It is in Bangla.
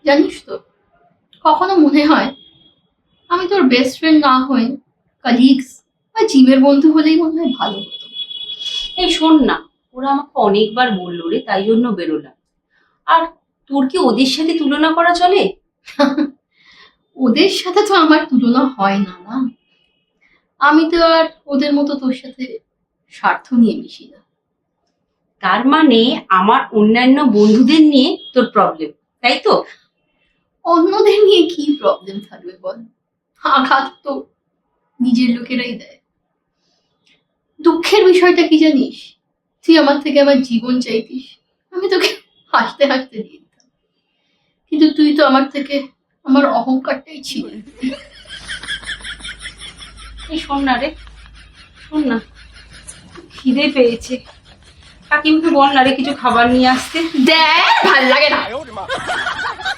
জানিস তো, কখনো মনে হয় আমি তোর বেস্ট ফ্রেন্ড না হয়ে কালিগস বা জিমের বন্ধু হলেই মনে হয় ভালো হতো। এই শোন না, ওরা আমাকে অনেকবার বললো রে, তাই জন্য বেরোলাম। আর তোর কি ওদের সাথে তুলনা করা চলে? ওদের সাথে তো আমার তুলনা হয় না না। আমি তো আর ওদের মতো তোর সাথে স্বার্থ নিয়ে মিশি না। তার মানে আমার অন্যান্য বন্ধুদের নিয়ে তোর প্রবলেম, তাই তো? অন্যদের নিয়ে কি প্রবলেম থাকবে বল? আঘাত তো নিজের লোকেরাই দেয়। দুঃখের বিষয়টা কি জানিস? তুই আমার থেকে আমার জীবন চাইতিস, আমি তোকে হাসতে হাসতে দিয়ে দিতাম, কিন্তু তুই তো আমার থেকে আমার অহংকারটাই ছিল। এই শোন না রে, শোন না, খিদে পেয়েছে। কাকিমাকে বল না রে কিছু খাবার নিয়ে আসতে। দেখ, ভাল লাগে না।